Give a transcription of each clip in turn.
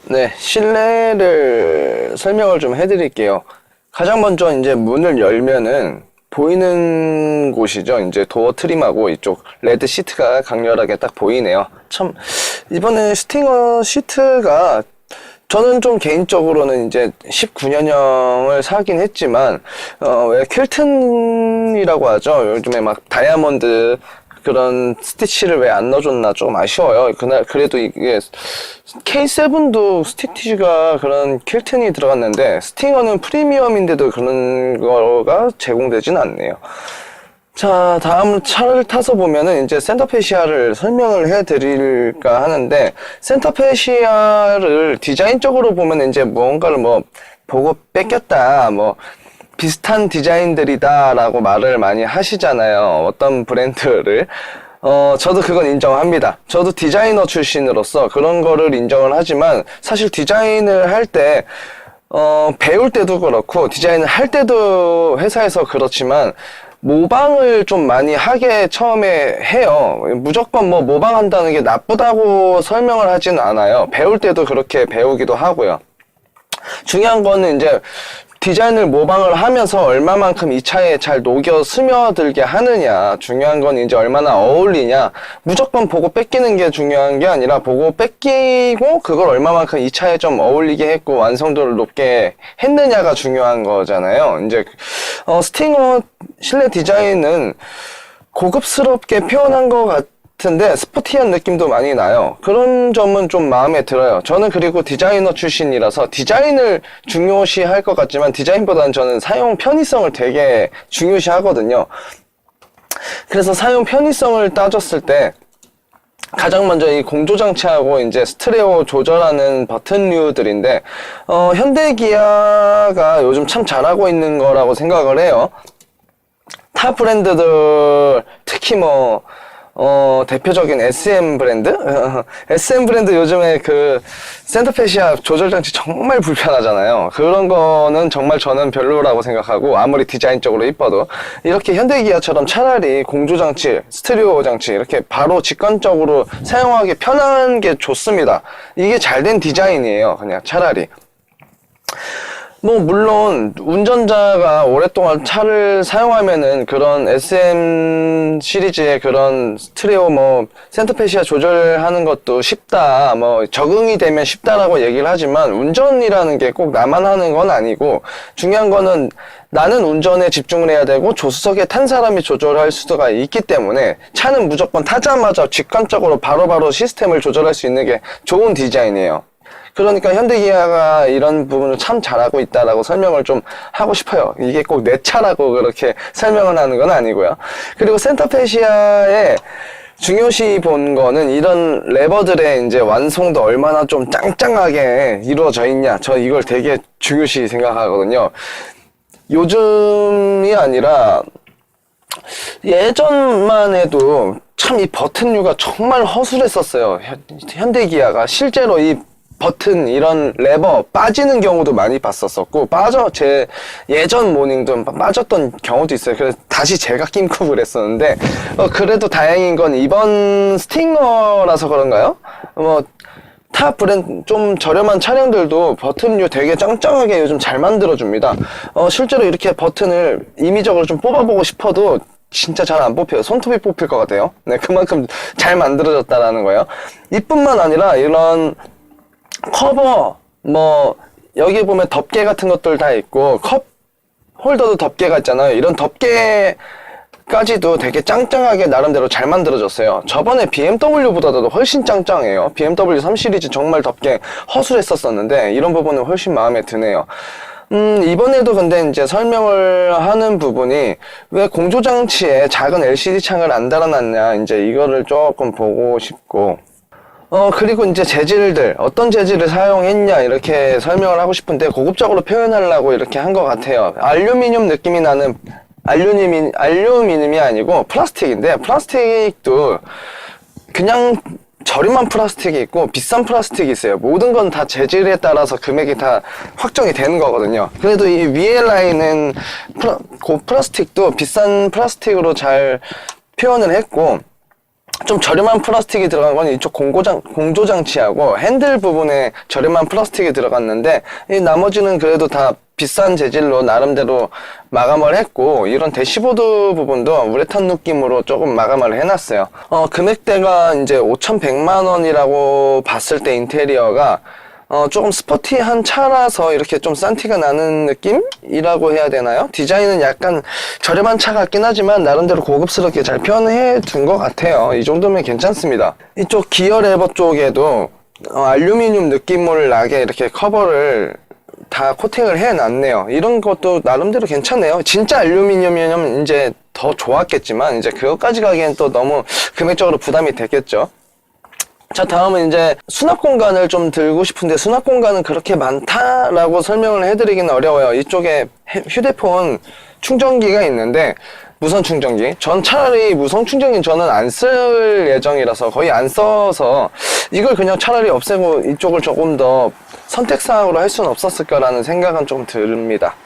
네, 실내를 설명을 좀 해드릴게요. 가장 먼저 이제 문을 열면은 보이는 곳이죠. 이제 도어 트림하고 이쪽 레드 시트가 강렬하게 딱 보이네요. 참, 이번에 스팅어 시트가 저는 좀 개인적으로는 이제 19년형을 사긴 했지만, 왜 퀼튼이라고 하죠. 요즘에 막 다이아몬드 그런 스티치를 왜 안 넣어줬나 조금 아쉬워요. 그래도 이게 K7도 스티치가 그런 퀼튼이 들어갔는데, 스팅어는 프리미엄인데도 그런 거가 제공되진 않네요. 자, 다음 차를 타서 보면은 이제 센터페시아를 설명을 해드릴까 하는데, 센터페시아를 디자인적으로 보면 이제 무언가를 뭐 보고 뺏겼다, 뭐 비슷한 디자인들이다라고 말을 많이 하시잖아요. 어떤 브랜드를. 저도 그건 인정합니다. 저도 디자이너 출신으로서 그런 거를 인정을 하지만, 사실 디자인을 할 때, 배울 때도 그렇고, 디자인을 할 때도 회사에서 그렇지만, 모방을 좀 많이 하게 처음에 해요. 무조건 뭐 모방한다는 게 나쁘다고 설명을 하지는 않아요. 배울 때도 그렇게 배우기도 하고요. 중요한 거는 이제 디자인을 모방을 하면서 얼마만큼 이 차에 잘 녹여 스며들게 하느냐, 중요한 건 이제 얼마나 어울리냐. 무조건 보고 뺏기는 게 중요한 게 아니라 보고 뺏기고 그걸 얼마만큼 이 차에 좀 어울리게 했고 완성도를 높게 했느냐가 중요한 거잖아요. 이제 스팅어 실내 디자인은 고급스럽게 표현한 것 같은데 스포티한 느낌도 많이 나요. 그런 점은 좀 마음에 들어요. 저는 그리고 디자이너 출신이라서 디자인을 중요시 할 것 같지만, 디자인보다는 저는 사용 편의성을 되게 중요시 하거든요. 그래서 사용 편의성을 따졌을 때 가장 먼저 이 공조장치하고 이제 스테레오 조절하는 버튼류들인데, 현대 기아가 요즘 참 잘하고 있는 거라고 생각을 해요. 타 브랜드들, 특히 뭐 대표적인 SM 브랜드? SM 브랜드 요즘에 그 센터페시아 조절장치 정말 불편하잖아요. 그런 거는 정말 저는 별로라고 생각하고, 아무리 디자인적으로 이뻐도 이렇게 현대기아처럼 차라리 공조장치, 스테레오 장치 이렇게 바로 직관적으로 사용하기 편한 게 좋습니다. 이게 잘된 디자인이에요. 그냥 차라리. 뭐 물론 운전자가 오랫동안 차를 사용하면은 그런 SM 시리즈의 그런 스테레오 뭐 센터페시아 조절하는 것도 쉽다, 뭐 적응이 되면 쉽다라고 얘기를 하지만, 운전이라는 게 꼭 나만 하는 건 아니고, 중요한 거는 나는 운전에 집중을 해야 되고 조수석에 탄 사람이 조절할 수가 있기 때문에, 차는 무조건 타자마자 직관적으로 바로바로 시스템을 조절할 수 있는 게 좋은 디자인이에요. 그러니까 현대기아가 이런 부분을 참 잘하고 있다라고 설명을 좀 하고 싶어요. 이게 꼭 내 차라고 그렇게 설명을 하는 건 아니고요. 그리고 센터페시아의 중요시 본 거는 이런 레버들의 이제 완성도 얼마나 좀 짱짱하게 이루어져 있냐. 저 이걸 되게 중요시 생각하거든요. 요즘이 아니라 예전만 해도 참 이 버튼류가 정말 허술했었어요. 현대기아가 실제로 이 버튼, 이런 레버 빠지는 경우도 많이 봤었었고, 제 예전 모닝도 빠졌던 경우도 있어요. 그래서 다시 제가 끼고 그랬었는데, 그래도 다행인 건 이번 스팅어라서 그런가요? 타 브랜드 좀 저렴한 차량들도 버튼류 되게 짱짱하게 요즘 잘 만들어줍니다. 실제로 이렇게 버튼을 임의적으로 좀 뽑아보고 싶어도 진짜 잘 안 뽑혀요. 손톱이 뽑힐 것 같아요. 네, 그만큼 잘 만들어졌다라는 거예요. 이뿐만 아니라 이런 커버, 뭐 여기 보면 덮개 같은 것들 다 있고, 컵 홀더도 덮개가 있잖아요. 이런 덮개까지도 되게 짱짱하게 나름대로 잘 만들어졌어요. 저번에 BMW보다도 훨씬 짱짱해요. BMW 3 시리즈 정말 덮개 허술했었는데 이런 부분은 훨씬 마음에 드네요. 이번에도 근데 이제 설명을 하는 부분이, 왜 공조장치에 작은 LCD 창을 안 달아놨냐, 이제 이거를 조금 보고 싶고, 그리고 이제 재질들, 어떤 재질을 사용했냐, 이렇게 설명을 하고 싶은데, 고급적으로 표현하려고 이렇게 한 것 같아요. 알루미늄 느낌이 나는, 알루미늄이 아니고 플라스틱인데, 플라스틱도 그냥 저렴한 플라스틱이 있고 비싼 플라스틱이 있어요. 모든 건 다 재질에 따라서 금액이 다 확정이 되는 거거든요. 그래도 이 위에 라인은 플라스틱도 비싼 플라스틱으로 잘 표현을 했고, 좀 저렴한 플라스틱이 들어간 건 이쪽 공조장치하고 핸들 부분에 저렴한 플라스틱이 들어갔는데, 이 나머지는 그래도 다 비싼 재질로 나름대로 마감을 했고, 이런 대시보드 부분도 우레탄 느낌으로 조금 마감을 해놨어요. 금액대가 이제 5,100만 원이라고 봤을 때 인테리어가 조금 스포티한 차라서 이렇게 좀 싼 티가 나는 느낌이라고 해야 되나요? 디자인은 약간 저렴한 차 같긴 하지만 나름대로 고급스럽게 잘 표현해 둔 것 같아요. 이 정도면 괜찮습니다. 이쪽 기어 레버 쪽에도 알루미늄 느낌을 나게 이렇게 커버를 다 코팅을 해놨네요. 이런 것도 나름대로 괜찮네요. 진짜 알루미늄이면 이제 더 좋았겠지만 이제 그것까지 가기엔 또 너무 금액적으로 부담이 되겠죠. 자, 다음은 이제 수납 공간을 좀 들고 싶은데, 수납 공간은 그렇게 많다라고 설명을 해드리기는 어려워요. 이쪽에 휴대폰 충전기가 있는데, 무선 충전기. 전 차라리 무선 충전기 저는 안 쓸 예정이라서 거의 안 써서 이걸 그냥 차라리 없애고 이쪽을 조금 더 선택사항으로 할 수는 없었을까라는 생각은 좀 듭니다.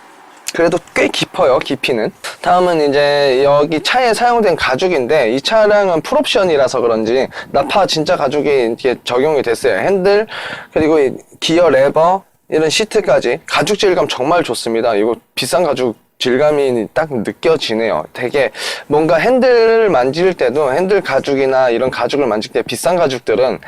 그래도 꽤 깊어요, 깊이는. 다음은 이제 여기 차에 사용된 가죽인데, 이 차량은 풀옵션이라서 그런지 나파 진짜 가죽이 이렇게 적용이 됐어요. 핸들, 그리고 이 기어 레버, 이런 시트까지 가죽 질감 정말 좋습니다. 이거 비싼 가죽 질감이 딱 느껴지네요. 되게 뭔가 핸들을 만질 때도 핸들 가죽이나 이런 가죽을 만질 때 비싼 가죽들은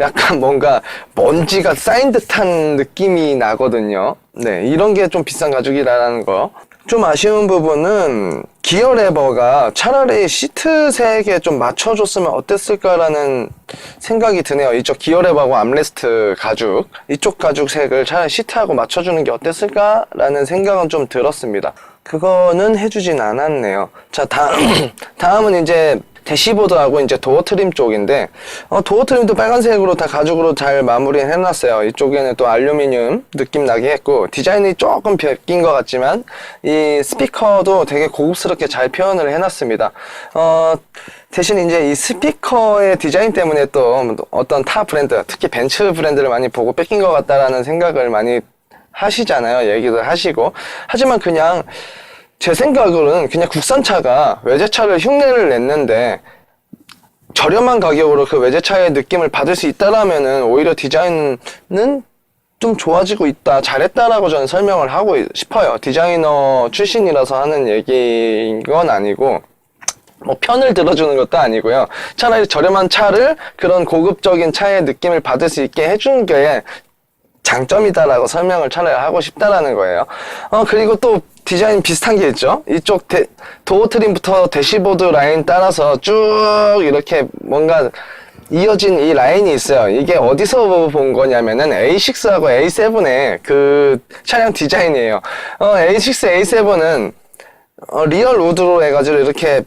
약간 뭔가 먼지가 쌓인 듯한 느낌이 나거든요. 네, 이런 게 좀 비싼 가죽이라는 거. 좀 아쉬운 부분은 기어 레버가 차라리 시트색에 좀 맞춰줬으면 어땠을까라는 생각이 드네요. 이쪽 기어 레버하고 암레스트 가죽, 이쪽 가죽 색을 차라리 시트하고 맞춰주는 게 어땠을까라는 생각은 좀 들었습니다. 그거는 해주진 않았네요. 자, 다음은 이제 대시보드하고 이제 도어 트림 쪽인데, 도어 트림도 빨간색으로 다 가죽으로 잘 마무리 해놨어요. 이쪽에는 또 알루미늄 느낌 나게 했고, 디자인이 조금 바뀐 것 같지만 이 스피커도 되게 고급스럽게 잘 표현을 해놨습니다. 대신 이제 이 스피커의 디자인 때문에 또 어떤 타 브랜드, 특히 벤츠 브랜드를 많이 보고 뺏긴 것 같다라는 생각을 많이 하시잖아요. 얘기도 하시고. 하지만 그냥 제 생각으로는 그냥 국산차가 외제차를 흉내를 냈는데 저렴한 가격으로 그 외제차의 느낌을 받을 수 있다라면은 오히려 디자인은 좀 좋아지고 있다, 잘했다라고 저는 설명을 하고 싶어요. 디자이너 출신이라서 하는 얘기인 건 아니고, 뭐 편을 들어주는 것도 아니고요. 차라리 저렴한 차를 그런 고급적인 차의 느낌을 받을 수 있게 해준 게 장점이다라고 설명을 차라리 하고 싶다라는 거예요. 그리고 또 디자인 비슷한 게 있죠. 이쪽 도어 트림부터 대시보드 라인 따라서 쭉 이렇게 뭔가 이어진 이 라인이 있어요. 이게 어디서 본 거냐면은 A6하고 A7의 그 차량 디자인이에요. A6, A7은 리얼 우드로 해가지고 이렇게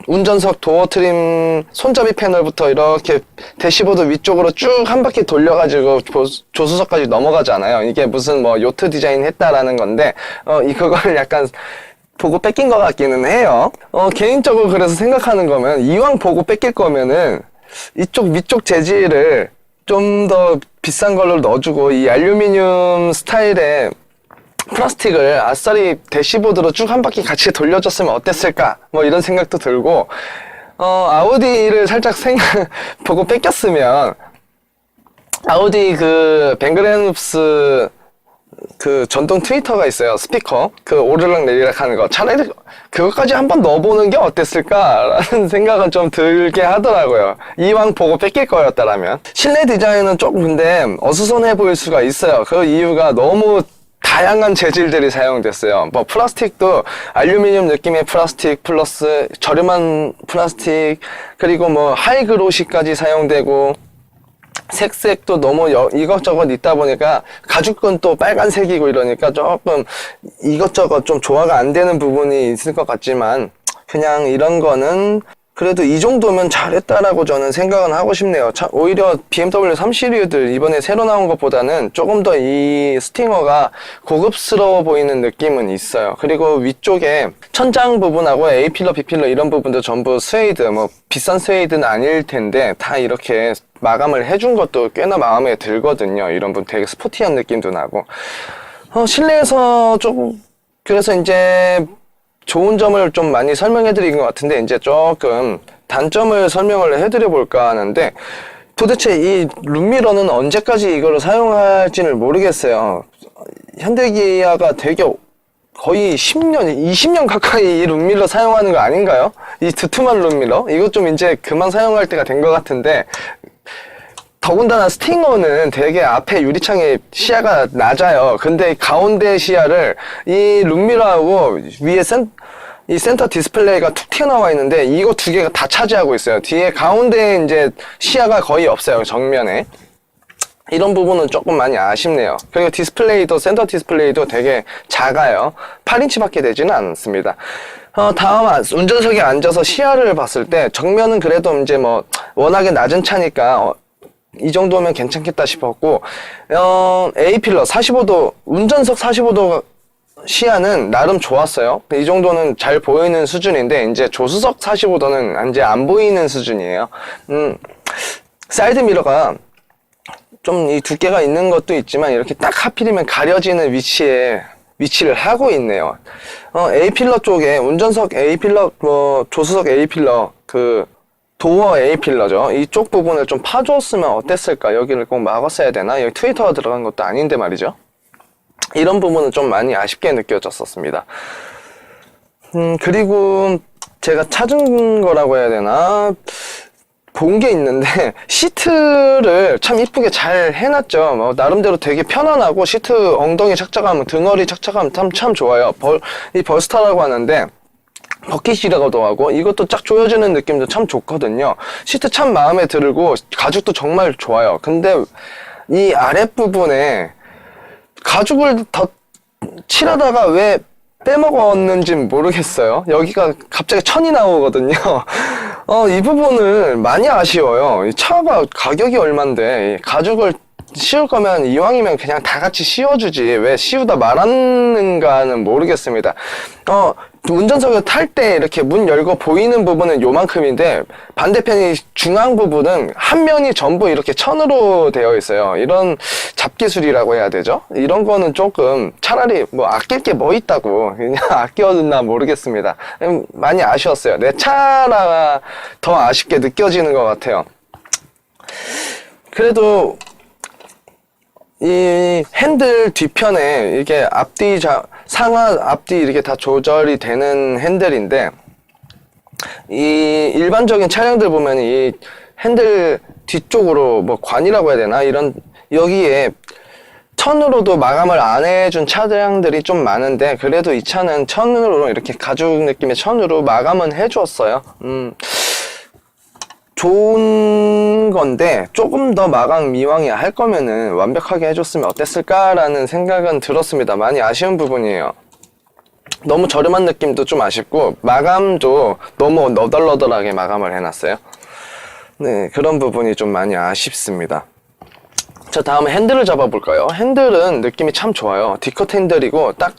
운전석 도어 트림 손잡이 패널부터 이렇게 대시보드 위쪽으로 쭉 한 바퀴 돌려가지고 조수석까지 넘어가잖아요. 이게 무슨 뭐 요트 디자인 했다라는 건데, 그걸 약간 보고 뺏긴 것 같기는 해요. 개인적으로 그래서 생각하는 거면, 이왕 보고 뺏길 거면은 이쪽 위쪽 재질을 좀 더 비싼 걸로 넣어주고 이 알루미늄 스타일의 플라스틱을 아싸리 대시보드로 쭉 한 바퀴 같이 돌려줬으면 어땠을까? 뭐 이런 생각도 들고, 아우디를 살짝 보고 뺏겼으면, 아우디 그 뱅그레눕스 그 전동 트위터가 있어요. 스피커. 그 오르락 내리락 하는 거. 차라리 그것까지 한번 넣어보는 게 어땠을까라는 생각은 좀 들게 하더라고요. 이왕 보고 뺏길 거였다라면. 실내 디자인은 조금 근데 어수선해 보일 수가 있어요. 그 이유가 너무 다양한 재질들이 사용됐어요. 뭐 플라스틱도 알루미늄 느낌의 플라스틱 플러스 저렴한 플라스틱, 그리고 뭐 하이그로시까지 사용되고, 색색도 너무 이것저것 있다 보니까 가죽은 또 빨간색이고 이러니까 조금 이것저것 좀 조화가 안 되는 부분이 있을 것 같지만, 그냥 이런 거는 그래도 이 정도면 잘했다라고 저는 생각은 하고 싶네요. 오히려 BMW 3시리즈들 이번에 새로 나온 것보다는 조금 더 이 스팅어가 고급스러워 보이는 느낌은 있어요. 그리고 위쪽에 천장 부분하고 A필러, B필러 이런 부분도 전부 스웨이드, 뭐 비싼 스웨이드는 아닐 텐데 다 이렇게 마감을 해준 것도 꽤나 마음에 들거든요. 이런 분 되게 스포티한 느낌도 나고. 실내에서 조금, 그래서 이제 좋은 점을 좀 많이 설명해 드린 것 같은데, 이제 조금 단점을 설명을 해드려 볼까 하는데, 도대체 이 룸미러는 언제까지 이거를 사용할지는 모르겠어요. 현대기아가 되게 거의 10년, 20년 가까이 이 룸미러 사용하는 거 아닌가요? 이 두툼한 룸미러? 이거 좀 이제 그만 사용할 때가 된 것 같은데, 더군다나 스팅어는 되게 앞에 유리창에 시야가 낮아요. 근데 가운데 시야를 이 룸미러하고 위에 이 센터 디스플레이가 툭 튀어나와 있는데, 이거 두 개가 다 차지하고 있어요. 뒤에 가운데 이제 시야가 거의 없어요, 정면에. 이런 부분은 조금 많이 아쉽네요. 그리고 디스플레이도, 센터 디스플레이도 되게 작아요. 8인치밖에 되지는 않습니다. 다음 운전석에 앉아서 시야를 봤을 때, 정면은 그래도 이제 뭐 워낙에 낮은 차니까 이 정도면 괜찮겠다 싶었고, A필러 45도, 운전석 45도 시야는 나름 좋았어요. 이 정도는 잘 보이는 수준인데, 이제 조수석 45도는 이제 안 보이는 수준이에요. 사이드 미러가 좀 이 두께가 있는 것도 있지만, 이렇게 딱 하필이면 가려지는 위치에 위치를 하고 있네요. A필러 쪽에, 운전석 A필러, 조수석 A필러, 도어 A필러죠. 이쪽 부분을 좀 파줬으면 어땠을까? 여기를 꼭 막았어야 되나? 여기 트위터가 들어간 것도 아닌데 말이죠. 이런 부분은 좀 많이 아쉽게 느껴졌었습니다. 그리고 제가 찾은 거라고 해야 되나? 본 게 있는데, 시트를 참 이쁘게 잘 해놨죠. 나름대로 되게 편안하고, 시트 엉덩이 착착감, 등허리 착착감 참 좋아요. 이 벌스타라고 하는데, 버킷이라고도 하고, 이것도 쫙 조여지는 느낌도 참 좋거든요. 시트 참 마음에 들고, 가죽도 정말 좋아요. 근데 이 아랫부분에 가죽을 더 칠하다가 왜 빼먹었는지는 모르겠어요. 여기가 갑자기 천이 나오거든요. 이 부분을 많이 아쉬워요. 이 차가 가격이 얼만데, 가죽을 씌울 거면 이왕이면 그냥 다 같이 씌워주지, 왜 씌우다 말았는가는 모르겠습니다. 운전석을 탈 때 이렇게 문 열고 보이는 부분은 요만큼인데, 반대편이 중앙 부분은 한 면이 전부 이렇게 천으로 되어 있어요. 이런 잡기술이라고 해야 되죠? 이런 거는 조금 차라리 뭐 아낄 게 뭐 있다고 그냥 아껴뒀나 모르겠습니다. 많이 아쉬웠어요. 내 차라 더 아쉽게 느껴지는 것 같아요. 그래도 이 핸들 뒤편에 이게 상하 앞뒤 이렇게 다 조절이 되는 핸들인데, 이 일반적인 차량들 보면 이 핸들 뒤쪽으로 뭐 관이라고 해야 되나? 여기에 천으로도 마감을 안 해준 차량들이 좀 많은데, 그래도 이 차는 천으로 이렇게 가죽 느낌의 천으로 마감은 해주었어요. 좋은 건데, 조금 더 마감 미왕이 할 거면은 완벽하게 해줬으면 어땠을까라는 생각은 들었습니다. 많이 아쉬운 부분이에요. 너무 저렴한 느낌도 좀 아쉽고, 마감도 너무 너덜너덜하게 마감을 해놨어요. 네, 그런 부분이 좀 많이 아쉽습니다. 자, 다음에 핸들을 잡아볼까요? 핸들은 느낌이 참 좋아요. D컷 핸들이고, 딱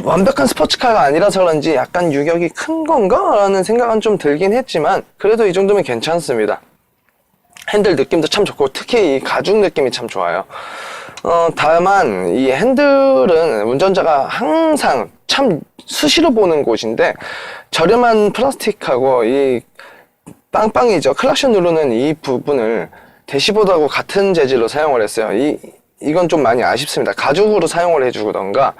완벽한 스포츠카가 아니라서 그런지 약간 유격이 큰 건가? 라는 생각은 좀 들긴 했지만, 그래도 이 정도면 괜찮습니다. 핸들 느낌도 참 좋고, 특히 이 가죽 느낌이 참 좋아요. 다만 이 핸들은 운전자가 항상 참 수시로 보는 곳인데, 저렴한 플라스틱하고 이 빵빵이죠. 클락션 누르는 이 부분을 대시보드하고 같은 재질로 사용을 했어요. 이건 좀 많이 아쉽습니다. 가죽으로 사용을 해주던가,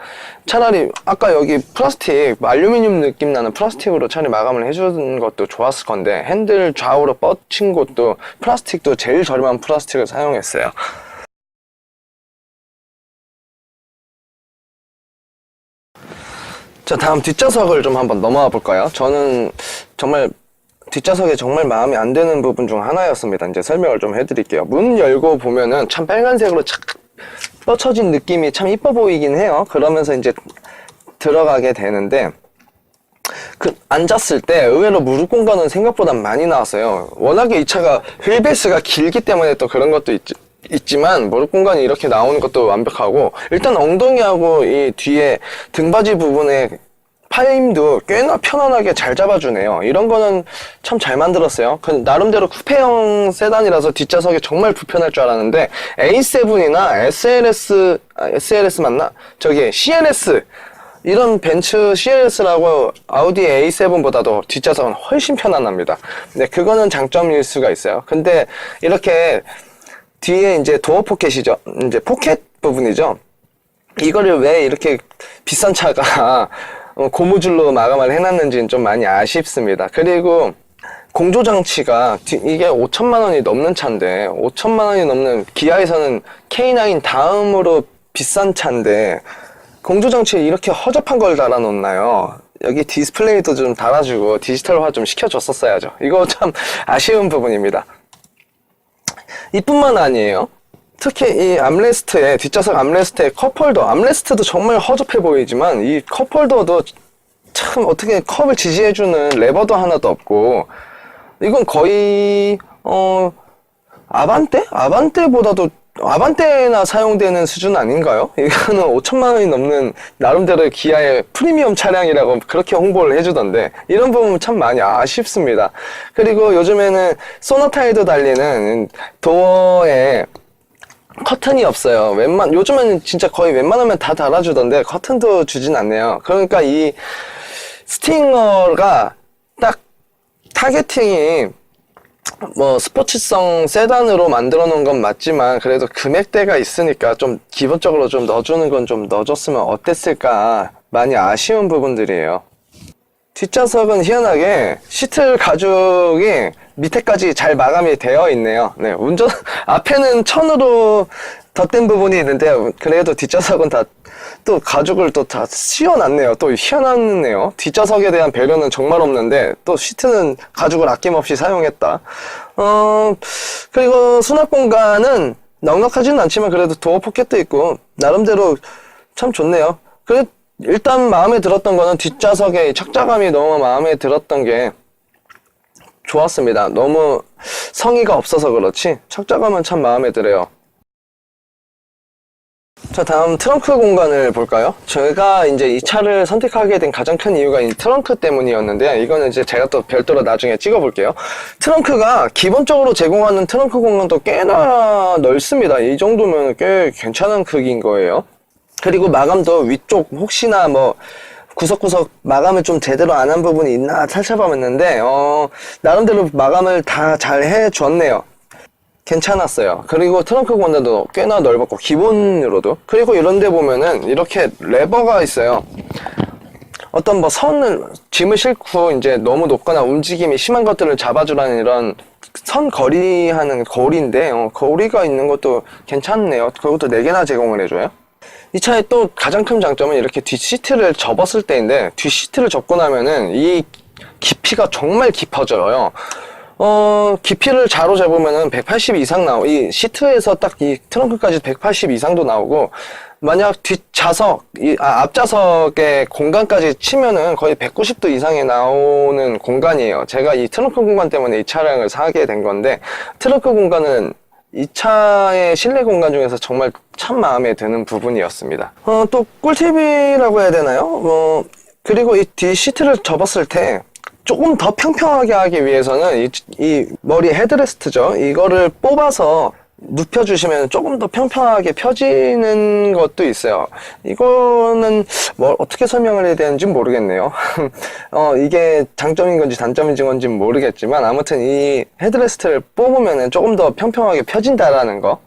차라리 아까 여기 플라스틱, 알루미늄 느낌 나는 플라스틱으로 차라리 마감을 해주는 것도 좋았을 건데, 핸들 좌우로 뻗친 곳도 플라스틱도 제일 저렴한 플라스틱을 사용했어요. 자, 다음 뒷좌석을 좀 한번 넘어가 볼까요? 저는 정말 뒷좌석에 정말 마음에 안 드는 부분 중 하나였습니다. 이제 설명을 좀 해드릴게요. 문 열고 보면은 참 빨간색으로 착 뻗쳐진 느낌이 참 이뻐 보이긴 해요. 그러면서 이제 들어가게 되는데, 앉았을 때 의외로 무릎 공간은 생각보다 많이 나왔어요. 워낙에 이 차가 휠베이스가 길기 때문에 또 그런 것도 있지만, 무릎 공간이 이렇게 나오는 것도 완벽하고, 일단 엉덩이하고 이 뒤에 등받이 부분에 파임도 꽤나 편안하게 잘 잡아주네요. 이런 거는 참 잘 만들었어요. 나름대로 쿠페형 세단이라서 뒷좌석이 정말 불편할 줄 알았는데, A7이나 SLS 맞나? CLS 이런 벤츠 CLS라고 아우디 A7보다도 뒷좌석은 훨씬 편안합니다. 네, 그거는 장점일 수가 있어요. 근데 이렇게 뒤에 이제 도어 포켓이죠. 이제 포켓 부분이죠. 이거를 왜 이렇게 비싼 차가 고무줄로 마감을 해놨는지는 좀 많이 아쉽습니다. 그리고 공조장치가 이게 5천만 원이 넘는 차인데 5천만 원이 넘는 기아에서는 K9 다음으로 비싼 차인데 공조장치에 이렇게 허접한 걸 달아놓나요? 여기 디스플레이도 좀 달아주고 디지털화 좀 시켜줬었어야죠. 이거 참 아쉬운 부분입니다. 이뿐만 아니에요. 특히 이 암레스트에, 뒷좌석 암레스트에 컵홀더, 암레스트도 정말 허접해 보이지만 이 컵홀더도 참 어떻게 컵을 지지해주는 레버도 하나도 없고, 이건 거의 아반떼보다도 아반떼나 사용되는 수준 아닌가요? 이거는 5천만 원이 넘는 나름대로 기아의 프리미엄 차량이라고 그렇게 홍보를 해주던데 이런 부분 참 많이 아쉽습니다. 그리고 요즘에는 소나타에도 달리는 도어에 커튼이 없어요. 요즘에는 진짜 거의 웬만하면 다 달아주던데 커튼도 주진 않네요. 그러니까 이 스팅어가 딱 타겟팅이 뭐 스포츠성 세단으로 만들어 놓은 건 맞지만 그래도 금액대가 있으니까 좀 기본적으로 좀 넣어주는 건 좀 넣어줬으면 어땠을까 많이 아쉬운 부분들이에요. 뒷좌석은 희한하게 시트 가죽이 밑에까지 잘 마감이 되어 있네요. 네, 앞에는 천으로 덧댄 부분이 있는데 그래도 뒷좌석은 다 또 가죽을 또 다 씌워놨네요. 또 희한하네요. 뒷좌석에 대한 배려는 정말 없는데 또 시트는 가죽을 아낌없이 사용했다. 그리고 수납 공간은 넉넉하지는 않지만 그래도 도어 포켓도 있고 나름대로 참 좋네요. 일단 마음에 들었던 거는 뒷좌석의 착자감이 너무 마음에 들었던 게 좋았습니다. 너무 성의가 없어서 그렇지 착자감은 참 마음에 들어요. 자, 다음 트렁크 공간을 볼까요? 제가 이제 이 차를 선택하게 된 가장 큰 이유가 이 트렁크 때문이었는데 이거는 이제 제가 또 별도로 나중에 찍어 볼게요. 트렁크가 기본적으로 제공하는 트렁크 공간도 꽤나 넓습니다. 이 정도면 꽤 괜찮은 크기인 거예요. 그리고 마감도 위쪽 혹시나 뭐 구석구석 마감을 좀 제대로 안 한 부분이 있나 살펴봤는데 나름대로 마감을 다 잘 해줬네요. 괜찮았어요. 그리고 트렁크 공간도 꽤나 넓었고 기본으로도. 그리고 이런 데 보면은 이렇게 레버가 있어요. 어떤 뭐 짐을 싣고 이제 너무 높거나 움직임이 심한 것들을 잡아주라는 이런 선 거리하는 거리인데 거리가 있는 것도 괜찮네요. 그것도 4개나 제공을 해줘요. 이 차의 또 가장 큰 장점은 이렇게 뒷시트를 접었을 때인데 뒷시트를 접고 나면은 이 깊이가 정말 깊어져요. 깊이를 자로 잡으면은 180 이상 이 시트에서 딱 이 트렁크까지 180 이상도 나오고, 만약 앞좌석의 공간까지 치면은 거의 190도 이상이 나오는 공간이에요. 제가 이 트렁크 공간 때문에 이 차량을 사게 된 건데, 트렁크 공간은 이 차의 실내 공간 중에서 정말 참 마음에 드는 부분이었습니다. 또 꿀팁이라고 해야 되나요? 그리고 이 뒤 시트를 접었을 때 조금 더 평평하게 하기 위해서는 이 머리 헤드레스트죠. 이거를 뽑아서 눕혀주시면 조금 더 평평하게 펴지는 것도 있어요. 이거는 뭐 어떻게 설명을 해야 되는지 모르겠네요. 이게 장점인 건지 단점인 건지 모르겠지만 아무튼 이 헤드레스트를 뽑으면 조금 더 평평하게 펴진다라는 거.